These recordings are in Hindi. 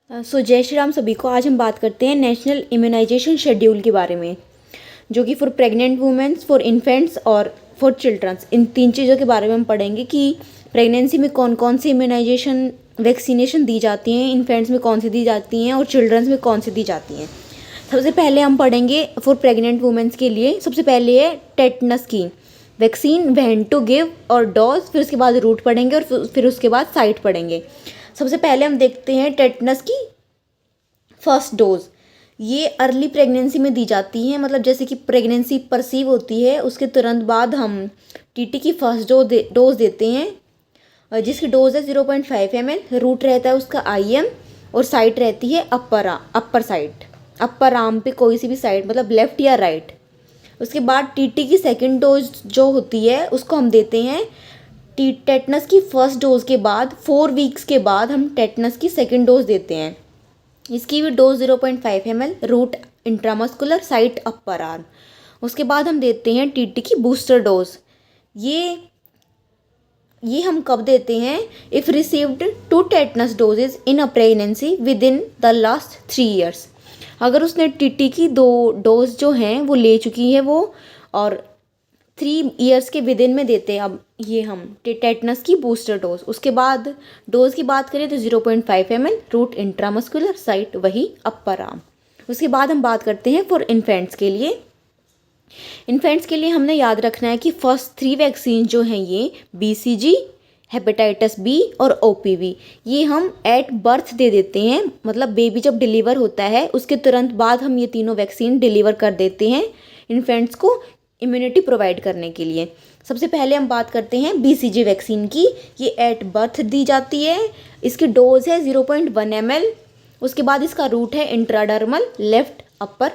जय श्री राम सभी को। आज हम बात करते हैं नेशनल इम्यूनाइजेशन शेड्यूल के बारे में, जो कि for pregnant women's, for infants और फॉर चिल्ड्रंस, इन तीन चीज़ों के बारे में हम पढ़ेंगे कि प्रेगनेंसी में कौन कौन सी इम्यूनाइजेशन वैक्सीनेशन दी जाती हैं, इन्फेंट्स में कौन सी दी जाती हैं और चिल्ड्रंस में कौन सी दी जाती हैं। सबसे पहले हम पढ़ेंगे फॉर प्रेग्नेंट वुमेन्स के लिए। सबसे पहले है टेटनस की वैक्सीन, व्हेन टू गिव और डोज, फिर उसके बाद रूट पढ़ेंगे और फिर उसके बाद साइट पढ़ेंगे। सबसे पहले हम देखते हैं टेटनस की फर्स्ट डोज। ये अर्ली प्रेगनेंसी में दी जाती है, मतलब जैसे कि प्रेगनेंसी परसीव होती है उसके तुरंत बाद हम टीटी की फर्स्ट डोज देते हैं, जिसकी डोज है 0.5 ml। रूट रहता है उसका IM और साइट रहती है अपर साइड, अपर आर्म पे कोई सी भी साइड, मतलब लेफ्ट या राइट। उसके बाद टीटी की सेकेंड डोज जो होती है उसको हम देते हैं टेटनस की फर्स्ट डोज के बाद 4 वीक्स के बाद हम टेटनस की सेकेंड डोज देते हैं। इसकी भी dose 0.5 ml, route intramuscular, site upper arm. उसके बाद हम देते हैं टीटी की बूस्टर डोज। ये हम कब देते हैं? If received 2 tetanus doses in a pregnancy within the last 3 years। अगर उसने टीटी की 2 डोज जो हैं वो ले चुकी है वो, और 3 years के विद इन में देते हैं अब ये हम टेटनस की बूस्टर डोज। उसके बाद डोज की बात करें तो 0.5 ml, रूट इंट्रामस्कुलर, साइट वही अपर आर्म। उसके बाद हम बात करते हैं फॉर इन्फेंट्स के लिए। इन्फेंट्स के लिए हमने याद रखना है कि फर्स्ट 3 वैक्सीन जो हैं ये BCG, हेपेटाइटिस B और OPV, ये हम एट बर्थ दे देते हैं, मतलब बेबी जब डिलीवर होता है उसके तुरंत बाद हम ये तीनों वैक्सीन डिलीवर कर देते हैं इन्फेंट्स को इम्यूनिटी प्रोवाइड करने के लिए। सबसे पहले हम बात करते हैं BCG वैक्सीन की। ये एट बर्थ दी जाती है, इसकी डोज है 0.1 ml। उसके बाद इसका रूट है इंट्राडर्मल, लेफ्ट अपर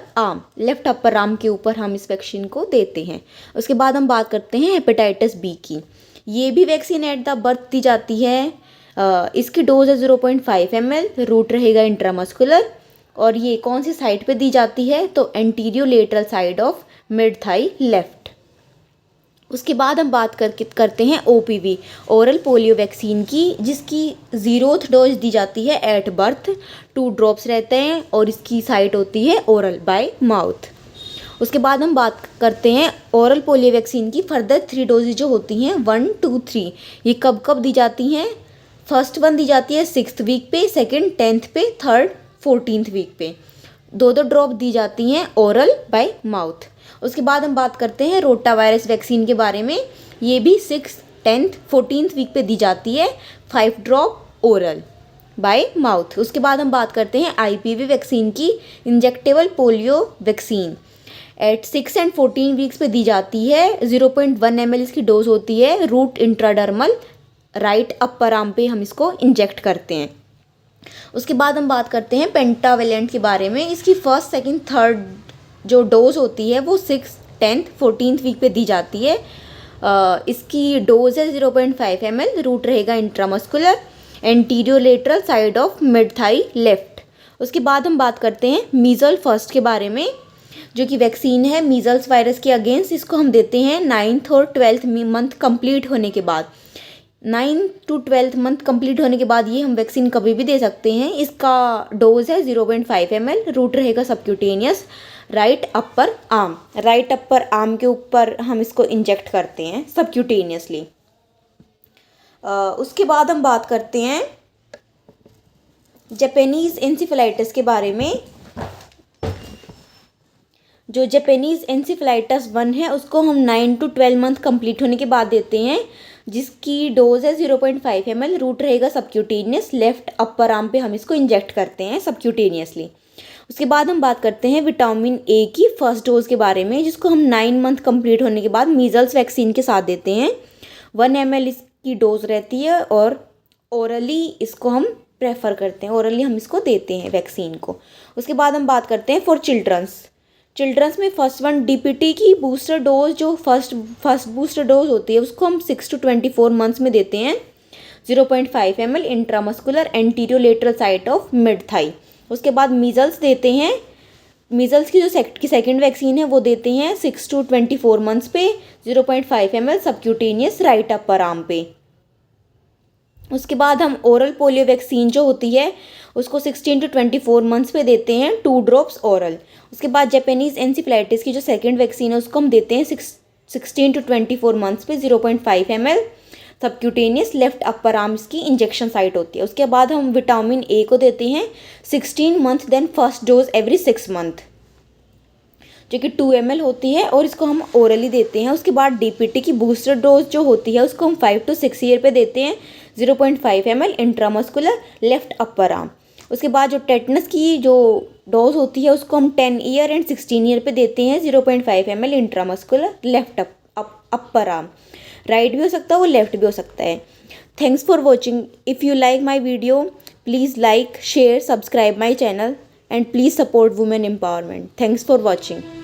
आर्म के ऊपर हम इस वैक्सीन को देते हैं। उसके बाद हम बात करते हैं हेपेटाइटिस B की। ये भी वैक्सीन एट द बर्थ दी जाती है। इसकी डोज है 0.5 ml, रूट रहेगा इंट्रामस्कुलर, और ये कौन सी साइड पे दी जाती है? तो anterior lateral side of mid thigh left. उसके बाद हम बात करते हैं OPV, ओरल पोलियो वैक्सीन की, जिसकी 0th डोज दी जाती है एट बर्थ। 2 ड्रॉप्स रहते हैं और इसकी साइट होती है ओरल बाय माउथ। उसके बाद हम बात करते हैं ओरल पोलियो वैक्सीन की फर्दर 3 डोजेज जो होती हैं 1, 2, 3। ये कब कब दी जाती हैं? फर्स्ट वन दी जाती है 6th वीक पे, सेकेंड 10th पे, थर्ड 14th वीक पे। 2 ड्रॉप दी जाती हैं ओरल बाय माउथ। उसके बाद हम बात करते हैं रोटा वायरस वैक्सीन के बारे में। ये भी 6th, 10th, 14th वीक पे दी जाती है, 5 ड्रॉप ओरल बाय माउथ। उसके बाद हम बात करते हैं IPV वैक्सीन की, injectable polio vaccine. At 6 and 14 weeks पे दी जाती है, 0.1 ml इसकी डोज होती है, route intradermal, right upper arm पे हम इसको इंजेक्ट करते हैं। उसके बाद हम बात करते हैं पेंटावेलेंट के बारे में। इसकी फर्स्ट, सेकंड, थर्ड जो डोज होती है वो 6th, 10th, 14th वीक पे दी जाती है। इसकी डोज है 0.5 ml, रूट रहेगा intramuscular, anterior lateral side of mid thigh left. उसके बाद हम बात करते हैं मीजल फर्स्ट के बारे में, जो कि वैक्सीन है मीजल्स वायरस के अगेंस्ट। इसको हम देते हैं 9th और 12th मंथ कंप्लीट होने के बाद। 9th to 12th month complete होने के बाद ये हम वैक्सीन कभी भी दे सकते हैं। इसका डोज है 0.5 ml, रूट रहेगा सबक्यूटेनियस, राइट अपर आर्म के ऊपर हम इसको इंजेक्ट करते हैं सबक्यूटेनियसली। उसके बाद हम बात करते हैं जापानीज एन्सेफेलाइटिस के बारे में। जो जापानीज एन्सेफेलाइटिस 1 है उसको हम 9 to 12 मंथ कंप्लीट होने के बाद देते हैं, जिसकी डोज है 0.5 ml, रूट रहेगा सबक्यूटेनियस, लेफ्ट अपर आर्म पे हम इसको इंजेक्ट करते हैं सबक्यूटेनियसली। उसके बाद हम बात करते हैं विटामिन A की फर्स्ट डोज के बारे में, जिसको हम 9 मंथ कंप्लीट होने के बाद मीजल्स वैक्सीन के साथ देते हैं। 1 ml इसकी डोज रहती है और ओरली इसको हम प्रेफर करते हैं, ओरली हम इसको देते हैं वैक्सीन को। उसके बाद हम बात करते हैं फॉर चिल्ड्रंस में फर्स्ट वन DPT की बूस्टर डोज, जो फर्स्ट बूस्टर डोज होती है उसको हम 6 to 24 मंथ्स में देते हैं, 0.5 ml, intramuscular, anterior lateral side of mid thigh. उसके बाद मीजल्स देते हैं, मीजल्स की जो सेकेंड वैक्सीन है वो देते हैं 6 to 24 मंथ्स पे, 0.5 ml subcutaneous, right upper arm पे। उसके बाद हम ओरल पोलियो वैक्सीन जो होती है उसको 16 to 24 मंथ्स पे देते हैं 2 ड्रॉप्स ओरल। उसके बाद जापानीज़ एनसीफ्लाइटिस की जो सेकेंड वैक्सीन है उसको हम देते हैं 16 to 24 मंथ्स पे 0.5 ml subcutaneous left upper arms की इंजेक्शन साइट होती है। उसके बाद हम विटामिन ए को देते हैं 16 month then first dose every 6 month जो कि 2 ml होती है और इसको हम ओरली देते हैं। उसके बाद डीपीटी की बूस्टर डोज जो होती है उसको हम 5 to 6 ईयर पे देते हैं 0.5 ml intramuscular left upper arm. उसके बाद जो टेटनस की जो डोज होती है उसको हम 10 ईयर एंड 16 ईयर पे देते हैं 0.5 ml intramuscular left upper arm. Right भी हो सकता है वो लेफ्ट भी हो सकता है। Thanks for watching. If you like my video please like share subscribe my channel and please support women empowerment. Thanks for watching.